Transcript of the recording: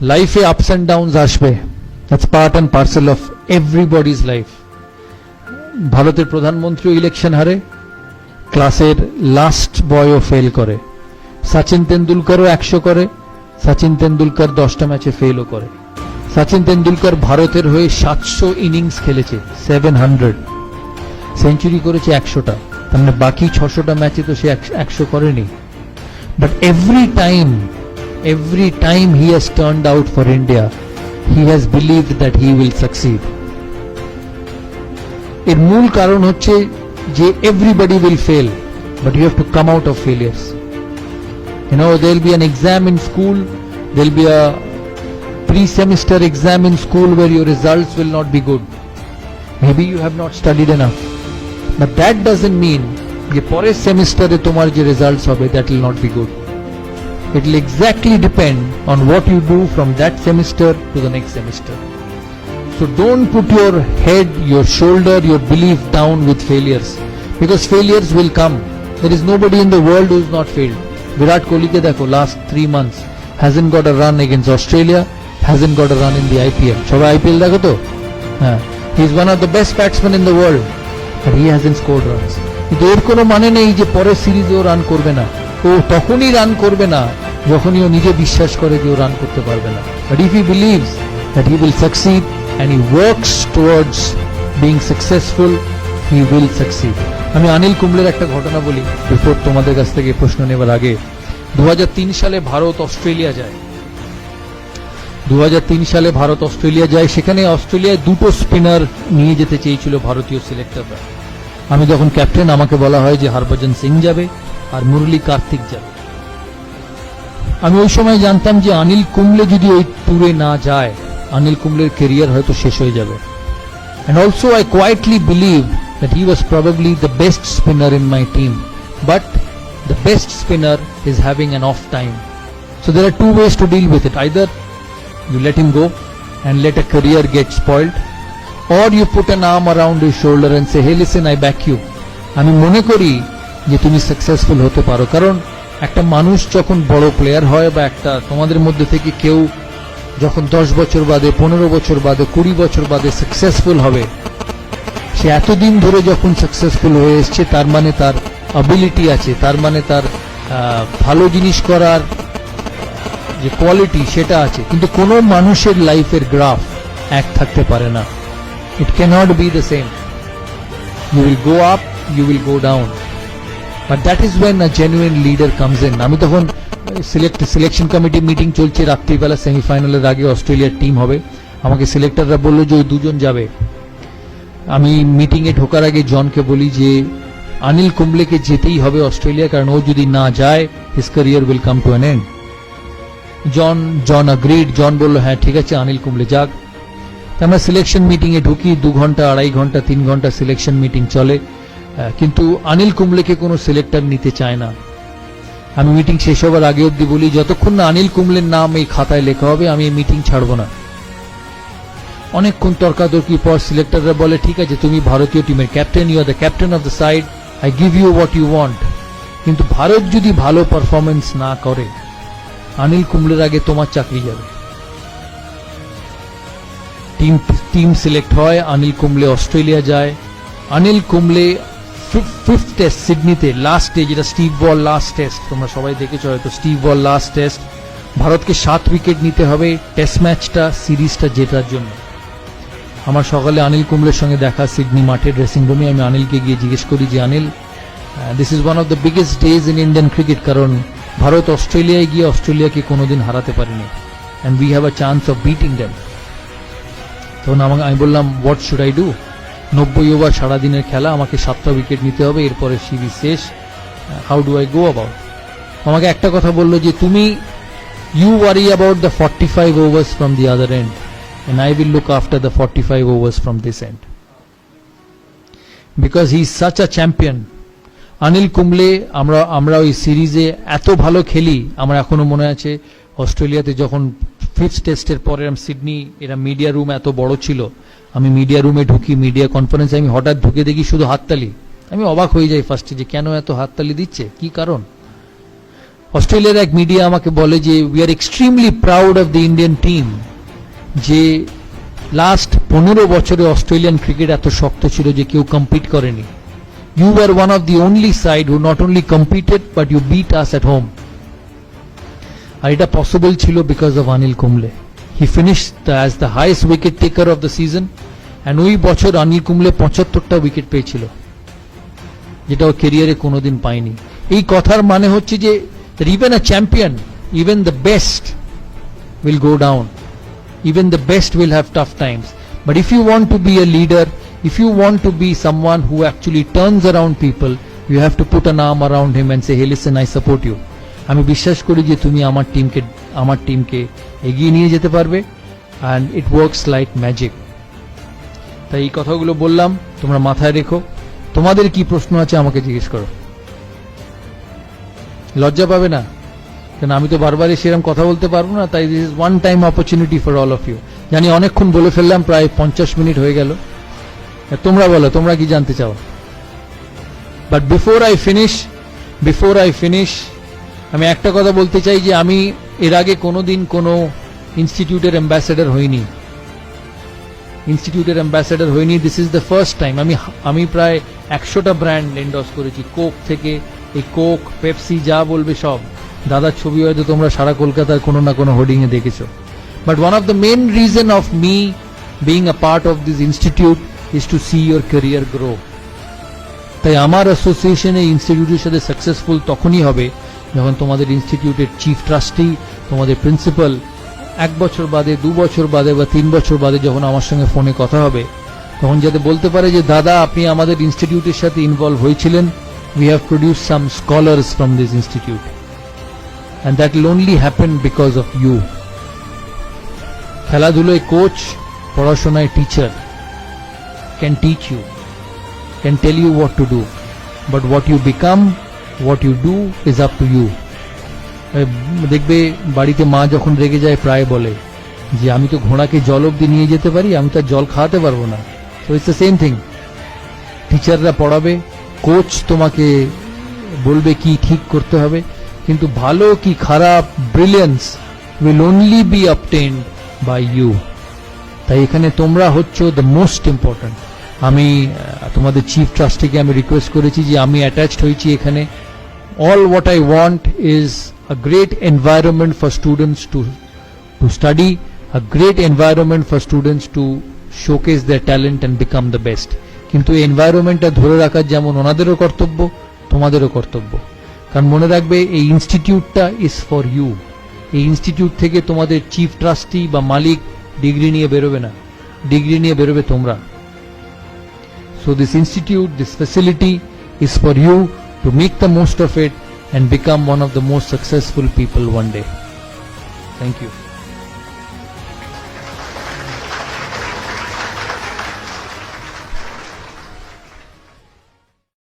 লাইফে ups and downs আসবে, that's part and parcel of everybody's life. ভারতের প্রধানমন্ত্রী ইলেকশন হারে, ক্লাসের লাস্ট বয়ও ফেল করে, সচিন তেন্ডুলকরও 100 করে, সচিন তেন্ডুলকর 10টা ম্যাচে ফেলও করে। সচিন তেন্ডুলকর ভারতের হয়ে 700 ইনিংস খেলেছে, 700 সেঞ্চুরি করেছে 100টা, তার মানে বাকি 600টা ম্যাচে তো সে 100 করেনি। But every time he has turned out for India, he has believed that he will succeed. এর মূল কারণ হচ্ছে যে everybody will fail, but you have to come out of failures. You know, there will be an exam in school, there will be a pre-semester exam in school where your results will not be good. Maybe you have not studied enough, but that doesn't mean যে পরের সেমিস্টারে তোমার যে results হবে that will not be good. It will exactly depend on what you do from that semester to the next semester. So don't put your head, your shoulder, your belief down with failures, because failures will come. There is nobody in the world who is not failed. Virat Kohli ke dekho, last 3 months hasn't got a run against Australia, hasn't got a run in the IPL. Shobai IPL dekho to? He is one of the best batsmen in the world, but he hasn't scored runs. কিন্তু এর কোনো মানে নেই যে পরের সিরিজেও run করবে না। ও তখনই রান করবে না যখনই ও নিজে বিশ্বাস করে যে ও রান করতে পারবে না। But if he believes that he will succeed and he works towards being successful, he will succeed. আমি অনিল কুম্বলের একটা ঘটনা বলি বিফোর তোমাদের কাছ থেকে প্রশ্ন নেবার আগে। 2003 সালে ভারত অস্ট্রেলিয়া যায়। 2003 সালে ভারত অস্ট্রেলিয়া যায়, সেখানে অস্ট্রেলিয়ায় 2টো স্পিনার নিয়ে যেতে চেয়েছিল ভারতীয় সিলেক্টররা। আমি যখন ক্যাপ্টেন, আমাকে বলা হয় যে হরভজন সিং যাবে আর মুরলী কার্তিক যাবে। আমি ওই সময় জানতাম যে অনিল কুম্বলে যদি ওই ট্যুরে না যায়, অনিল কুম্বলের ক্যারিয়ার হয়তো শেষ হয়ে যাবে। And also I quietly believed that he was probably the best spinner in my team, but the best spinner is having an off time. So there are two ways to deal with it. Either you let him go and let a career get spoiled, or you put an arm around his shoulder and say, hey listen, I back you. আমি মনে করি যে তুমি successful হতে পারো, কারণ একটা মানুষ যখন বড় প্লেয়ার হয় বা একটা তোমাদের মধ্যে থেকে কেউ যখন 10 বছর বাদে, 15 বছর বাদে, 20 বছর বাদে সাকসেসফুল হবে, সে এতদিন ধরে যখন সাকসেসফুল হয়ে এসছে তার মানে তার অ্যাবিলিটি আছে, তার মানে তার ভালো জিনিস করার যে কোয়ালিটি সেটা আছে। কিন্তু কোনো মানুষের লাইফের গ্রাফ এক থাকতে পারে না। It cannot be the same. You will go up, you will go down. But that is when a genuine leader comes in. আমি তখন সিলেকশন কমিটি মিটিং চলছে, রাত্রিবেলা সেমিফাইনালের আগে অস্ট্রেলিয়ার টিম হবে। আমাকে সিলেক্টররা বললো যে ওই 2 জন যাবে। আমি মিটিংয়ে ঢোকার আগে জনকে বলি যে অনিল কুম্বলেকে যেতেই হবে অস্ট্রেলিয়া, কারণ ও যদি না যায় his career will come to an end. John agreed. John বললো হ্যাঁ ঠিক আছে, অনিল কুম্বলে যাক। আমরা সিলেকশন মিটিংয়ে ঢুকি, 2 ঘন্টা, 2.5 ঘন্টা, 3 ঘন্টা সিলেকশন মিটিং চলে, কিন্তু অনিল কুম্বলেকে কোনো সিলেক্টর নিতে চায় না। আমি মিটিং শেষ হবার আগে অব্দি বলি যতক্ষণ না অনিল কুম্বলের নাম এই খাতায় লেখা হবে আমি এই মিটিং ছাড়বো না। অনেকক্ষণ তর্কাতর্কি পর সিলেক্টররা বলে ঠিক আছে, তুমি ভারতীয় টিমের captain, you are the captain of the side, I give you what you want. কিন্তু ভারত যদি ভালো পারফরমেন্স না করে অনিল কুম্বলের আগে তোমার চাকরি যাবে। টিম সিলেক্ট হয়, অনিল কুম্বলে অস্ট্রেলিয়া যায়। অনিল কুম্বলে 5th টেস্ট সিডনিতে, লাস্ট ডে, যেটা স্টিভ বল লাস্ট টেস্ট, তোমরা সবাই দেখেছো হয়তো, স্টিভ বল লাস্ট টেস্ট, ভারতকে 7 উইকেট নিতে হবে টেস্ট ম্যাচটা, সিরিজটা জেতার জন্য। আমার সকালে অনিল কুম্বলের সঙ্গে দেখা সিডনি মাঠে ড্রেসিং রুমে। আমি অনিলকে গিয়ে জিজ্ঞেস করি যে Anil, this is one of the biggest days in Indian cricket, কারণ ভারত অস্ট্রেলিয়ায় গিয়ে অস্ট্রেলিয়াকে কোনোদিন হারাতে পারেনি, and we have a chance of beating them. তখন আমি বললাম what should I do, 90 over সারাদিনের খেলা, আমাকে 7টা উইকেট নিতে হবে, এরপরে সিরিজ শেষ, how do I go about. আমাকে একটা কথা বললো যে তুমি you worry about the 45 overs from the other end and I will look after the 45 overs from this end, because he is such a champion. Anil Kumble আমরা ওই সিরিজে এত ভালো খেলি, আমার এখনো মনে আছে অস্ট্রেলিয়াতে যখন 5th টেস্টের পরে সিডনি, এরা মিডিয়া রুম এত বড় ছিল, আমি মিডিয়া রুমে ঢুকি, মিডিয়া কনফারেন্সে আমি হঠাৎ ঢুকে দেখি শুধু হাততালি। আমি অবাক হয়ে যাই ফার্স্টে যে কেন এত হাততালি দিচ্ছে, কি কারণ। অস্ট্রেলিয়ার এক মিডিয়া আমাকে বলে যে we are extremely proud of the Indian team, যে লাস্ট 15 বছরে অস্ট্রেলিয়ান ক্রিকেট এত শক্ত ছিল যে কেউ কম্পিট করেনি। You are one of the only side who not only competed but you beat us at home. আর এটা পসিবল ছিল because of Anil Kumble. He finished as the highest wicket taker of the season, and ওই বছর Anil Kumble 75টা wicket পেয়েছিল, যেটা ও কেরিয়ারে কোনোদিন পায়নি। এই কথার মানে হচ্ছে যে even a champion, even the best will go down, even the best will have tough times. But if you want to be a leader, if you want to be someone who actually turns around people, you have to put an arm around him and say, hey listen, I support you. আমি বিশ্বাস করি যে তুমি আমার টিমকে এগিয়ে নিয়ে যেতে পারবে, and it works like magic. তাই এই কথাগুলো বললাম, তোমরা মাথায় রেখো। তোমাদের কি প্রশ্ন আছে আমাকে জিজ্ঞেস করো, লজ্জা পাবে না, কারণ আমি তো বারবারই সেরকম কথা বলতে পারবো না। তাই this is one time opportunity for all of you. জানি অনেকক্ষণ বলে ফেললাম, প্রায় 50 মিনিট হয়ে গেল। তোমরা বলো, তোমরা কি জানতে চাও? বাট বিফোর আই ফিনিশ আমি একটা কথা বলতে চাই যে আমি এর আগে কোনোদিন কোনো ইনস্টিটিউটের অ্যাম্বাসেডর হইনি। This is the first time. আমি প্রায় 100টা ব্র্যান্ড এন্ডোর্স করেছি, কোক থেকে, এই কোক, পেপসি, যা বলবে সব। দাদার ছবি হয়তো তোমরা সারা কলকাতার কোনো না কোনো হোর্ডিং এ দেখেছো। But one of the main reason of me being a part of this institute is to see your career grow. তাই আমার অ্যাসোসিয়েশন এই ইনস্টিটিউটের সাথে সাকসেসফুল তখনই হবে যখন তোমাদের ইনস্টিটিউটের চিফ ট্রাস্টি, তোমাদের প্রিন্সিপাল 1 বছর বাদে, 2 বছর বাদে বা 3 বছর বাদে যখন আমার সঙ্গে ফোনে কথা হবে, তখন যাতে বলতে পারে যে দাদা আপনি আমাদের ইনস্টিটিউটের সাথে ইনভলভ হয়েছিলেন, we have produced some scholars from this institute, and that will only happen because of you. খেলাধুলায় কোচ, পড়াশোনায় teacher can teach you, can tell you what to do, but what you become, what you do is up to you. দেখবে বাড়িতে মা যখন রেগে যায় প্রায় বলে যে আমি তো ঘোড়াকে জল অবধি নিয়ে যেতে পারি, আমি তার জল খাওয়াতে পারবো না। So it's the same thing. টিচাররা পড়াবে, কোচ তোমাকে বলবে কি ঠিক করতে হবে, কিন্তু ভালো কি খারাপ, brilliance will only be obtained by you. তাই এখানে তোমরা হচ্ছ দ্য মোস্ট ইম্পর্টেন্ট। আমি তোমাদের চিফ ট্রাস্টিকে আমি রিকোয়েস্ট করেছি যে আমি অ্যাটাচড হয়েছি এখানে। All what I want is a great environment for students to study, a great environment for students to showcase their talent and become the best. কিন্তু এই এনভায়রনমেন্টটা ধরে রাখার যেমন ওনাদেরও কর্তব্য, তোমাদেরও কর্তব্য। কারণ মনে রাখবে এই ইনস্টিটিউটটা ইজ ফর ইউ। এই ইনস্টিটিউট থেকে তোমাদের চিফ ট্রাস্টি বা মালিক ডিগ্রি নিয়ে বেরোবে না, ডিগ্রি নিয়ে বেরোবে তোমরা। So this institute, this facility is for you to make the most of it and become one of the most successful people one day. Thank you.